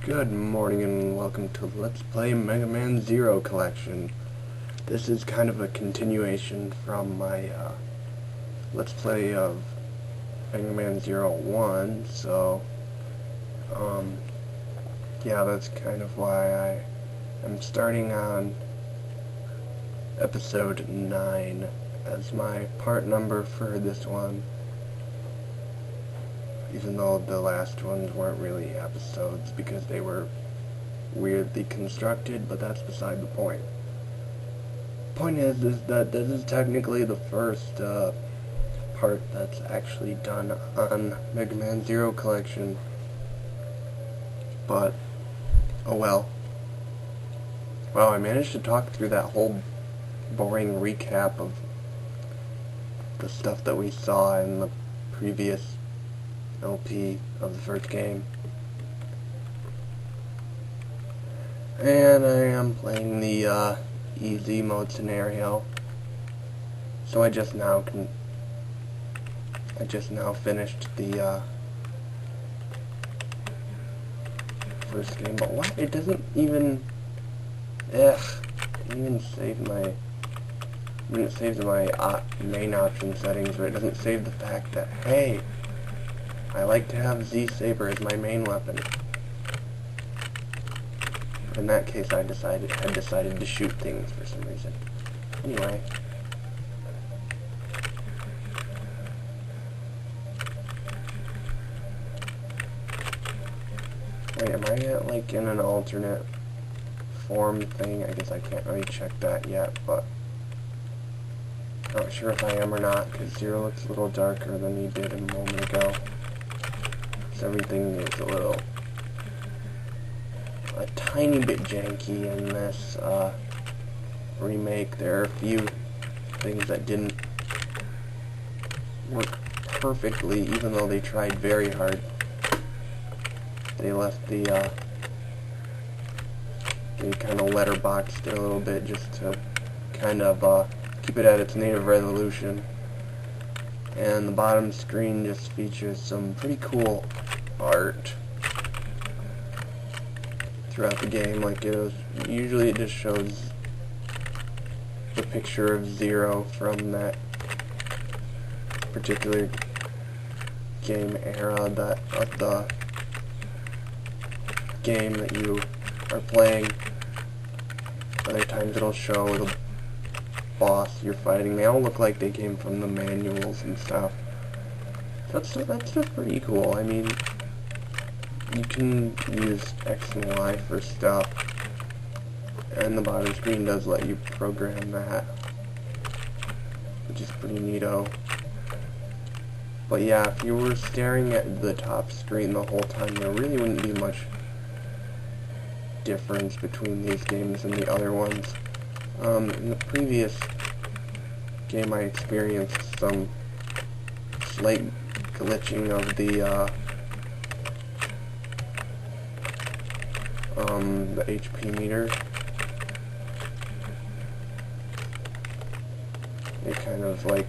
Good morning and welcome to Let's Play Megaman Zero Collection. This is kind of a continuation from my Let's Play of Megaman Zero 1, so yeah, that's kind of why I am starting on episode 9 as my part number for this one. Even though the last ones weren't really episodes because they were weirdly constructed, but that's beside the point. Point is that this is technically the first part that's actually done on Megaman Zero Collection. But, oh well. Well, I managed to talk through that whole boring recap of the stuff that we saw in the previous LP of the first game. And I am playing the easy mode scenario. So I just now finished the first game, but what? It doesn't even save my main option settings, but it doesn't save the fact that, hey, I like to have Z-Saber as my main weapon. In that case, I decided to shoot things for some reason. Anyway. Wait, am I like in an alternate form thing? I guess I can't really check that yet, but not sure if I am or not, because Zero looks a little darker than he did a moment ago. Everything is a tiny bit janky in this remake. There are a few things that didn't work perfectly, even though they tried very hard. They left they kind of letterboxed it a little bit just to kind of keep it at its native resolution. And the bottom screen just features some pretty cool art throughout the game. Like usually it just shows the picture of Zero from that particular game era of the game that you are playing. Other times it'll show the boss you're fighting. They all look like they came from the manuals and stuff. That's just pretty cool. I mean, you can use X and Y for stuff, and the bottom screen does let you program that, which is pretty neato. But yeah, if you were staring at the top screen the whole time, there really wouldn't be much difference between these games and the other ones. In the previous game I experienced some slight glitching of the HP meter. It kind of like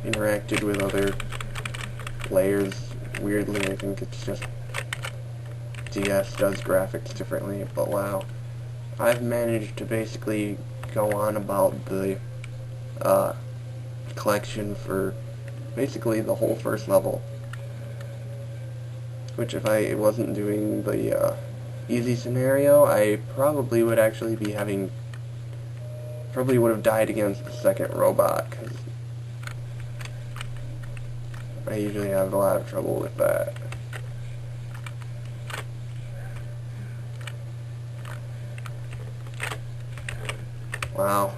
interacted with other players weirdly. I think it's just DS does graphics differently, but wow. I've managed to basically go on about the collection for basically the whole first level, which if I wasn't doing the easy scenario, I probably would actually be probably would have died against the second robot, because I usually have a lot of trouble with that. Wow.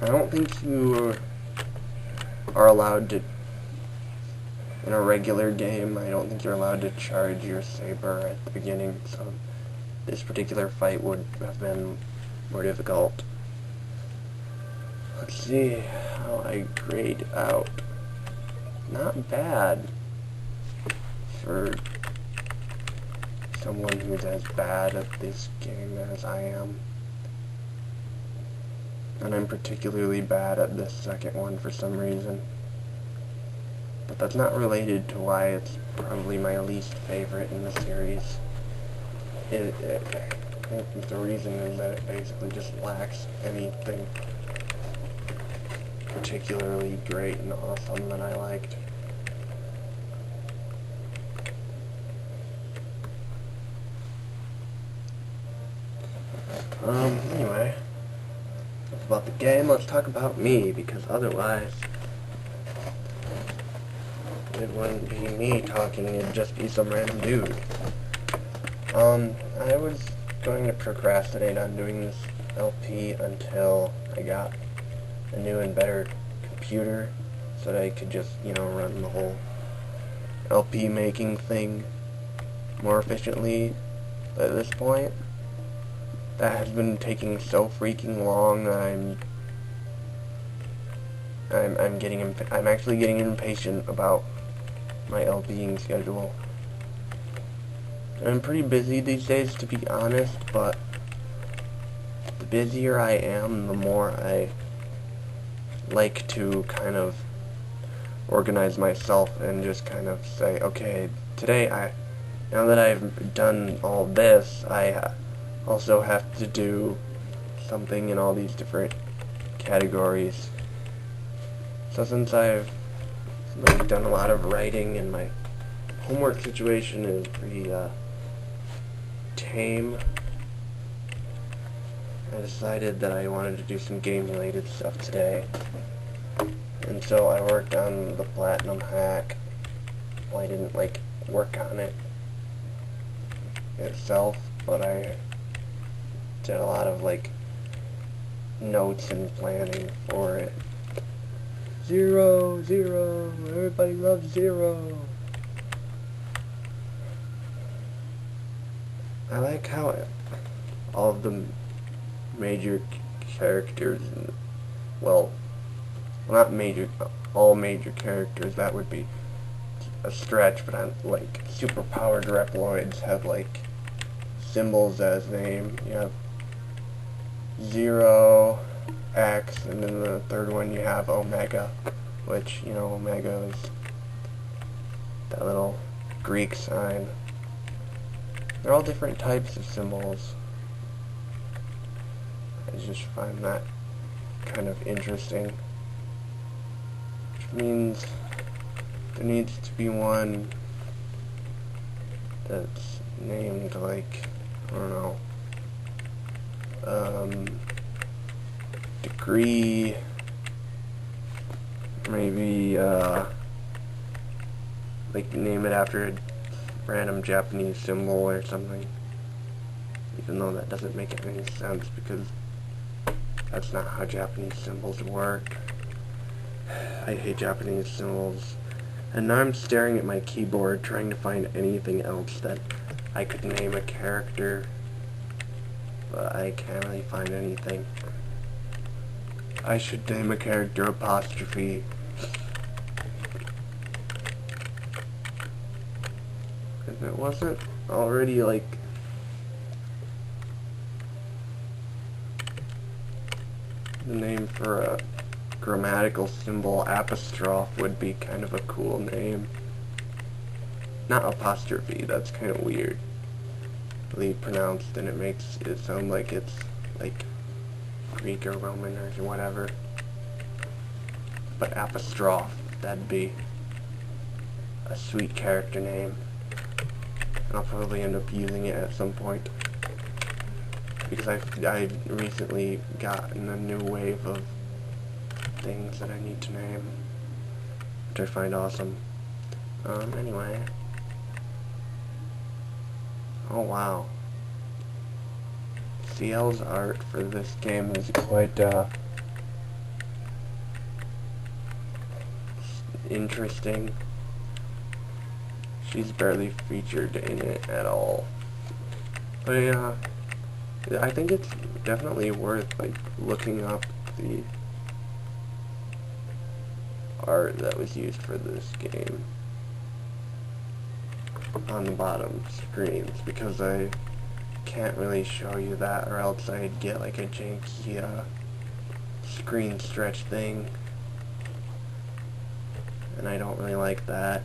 I don't think you are allowed to, in a regular game, I don't think you're allowed to charge your saber at the beginning, so this particular fight would have been more difficult. Let's see how I grade out. Not bad for someone who's as bad at this game as I am. And I'm particularly bad at this second one for some reason. But that's not related to why it's probably my least favorite in the series. I think the reason is that it basically just lacks anything particularly great and awesome that I liked. Anyway, that's about the game. Let's talk about me, because otherwise it wouldn't be me talking, it'd just be some random dude. I was going to procrastinate on doing this LP until I got a new and better computer, so that I could just, run the whole LP making thing more efficiently. But at this point, that has been taking so freaking long that I'm actually getting impatient about my LPing schedule. I'm pretty busy these days, to be honest, but the busier I am, the more I like to kind of organize myself and just kind of say, okay, today now that I've done all this, I also have to do something in all these different categories. So since I've done a lot of writing and my homework situation is pretty tame, I decided that I wanted to do some game-related stuff today. And so I worked on the Platinum hack. Well, I didn't, work on it itself, but I did a lot of, notes and planning for it. 0, 0, everybody loves 0. I like how all of the major characters, well, not major, all major characters, that would be a stretch, but superpowered Reploids have, symbols as name. You have 0, X, and then the third one you have Omega, which, Omega is that little Greek sign. They're all different types of symbols. I just find that kind of interesting. Which means there needs to be one that's named I don't know, degree, maybe, name it after a random Japanese symbol or something, even though that doesn't make any sense, because that's not how Japanese symbols work. I hate Japanese symbols. And now I'm staring at my keyboard trying to find anything else that I could name a character, but I can't really find anything. I should name a character Apostrophe. If it wasn't already the name for a grammatical symbol, apostrophe, would be kind of a cool name. Not apostrophe, that's kind of weirdly pronounced, and it makes it sound like it's Greek or Roman or whatever. But apostrophe, that'd be a sweet character name. I'll probably end up using it at some point, because I recently gotten a new wave of things that I need to name, which I find awesome. Anyway. Oh wow. CL's art for this game is quite, interesting. She's barely featured in it at all. But yeah, I think it's definitely worth looking up the art that was used for this game on the bottom screens, because I can't really show you that, or else I'd get a janky screen stretch thing, and I don't really like that.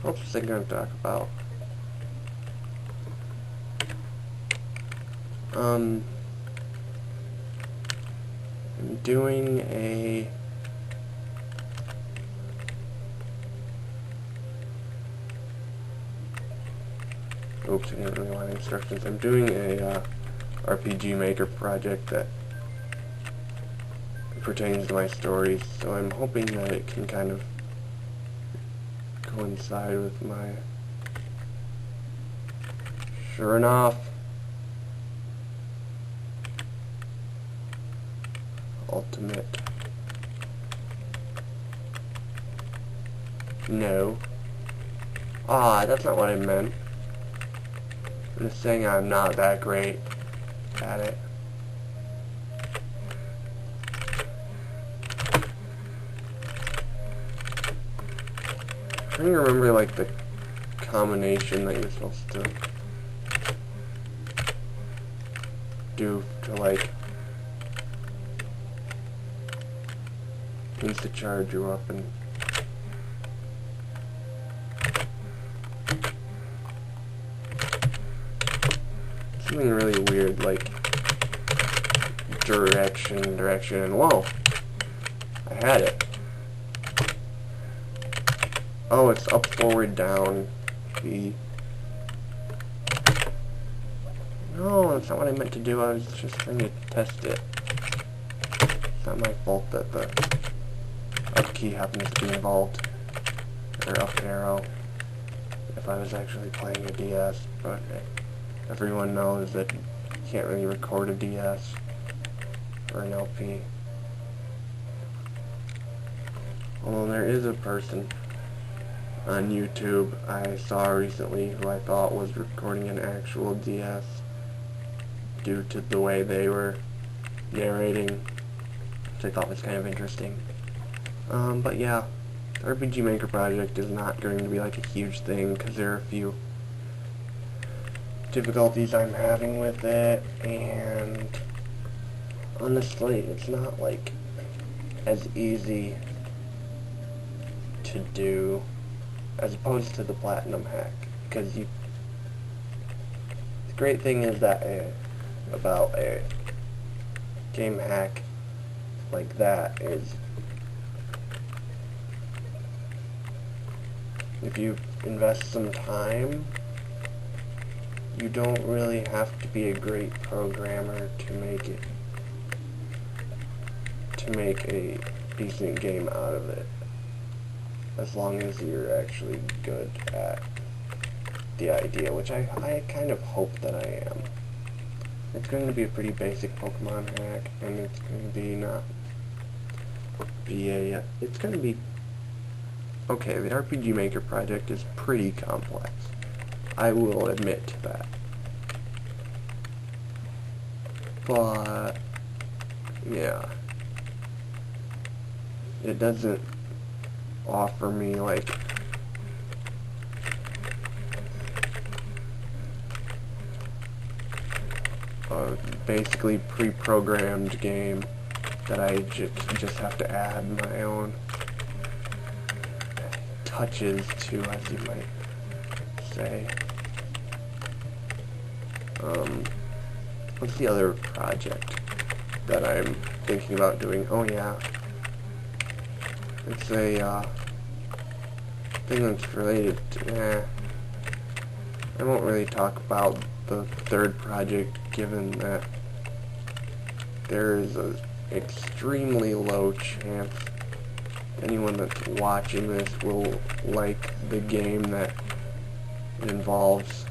What else was I going to talk about? I'm doing a oops, I didn't really want instructions. I'm doing a RPG Maker project that pertains to my stories, so I'm hoping that it can kind of coincide with my... Sure enough, ultimate. No. Ah, that's not what I meant. I'm just saying I'm not that great at it. I'm trying to remember, like, the combination that you're supposed to do to, like, insta-charge your weapon. Something really weird, like direction, and whoa! I had it. Oh, it's up, forward, down, B. No, that's not what I meant to do. I was just trying to test it. It's not my fault that the up key happens to be involved, or up arrow, if I was actually playing a DS, but everyone knows that you can't really record a DS or an LP. Although there is a person on YouTube I saw recently who I thought was recording an actual DS due to the way they were narrating, which I thought was kind of interesting. But yeah, the RPG Maker project is not going to be like a huge thing because there are a few difficulties I'm having with it, and honestly, it's not like as easy to do as opposed to the Platinum hack, because the great thing is that about a game hack like that is if you invest some time, you don't really have to be a great programmer to make a decent game out of it, as long as you're actually good at the idea, which I kind of hope that I am. It's going to be a pretty basic Pokemon hack, and it's going to be it's going to be okay. The RPG Maker project is pretty complex. I will admit to that. But yeah, it doesn't offer me like a basically pre-programmed game that I just have to add my own touches to, as you might say. What's the other project that I'm thinking about doing? Oh yeah, it's a thing that's related to, I won't really talk about the third project, given that there is an extremely low chance anyone that's watching this will like the game that it involves.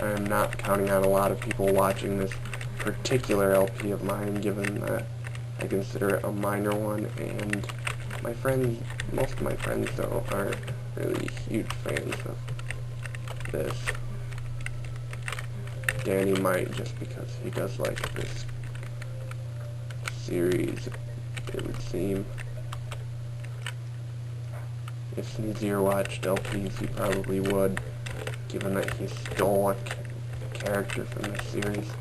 I'm not counting on a lot of people watching this particular LP of mine, given that I consider it a minor one, and my friends, most of my friends though, aren't really huge fans of this. Danny might, just because he does like this series, it would seem. If Sincere watched LPs, he probably would, given that he stole a character from this series.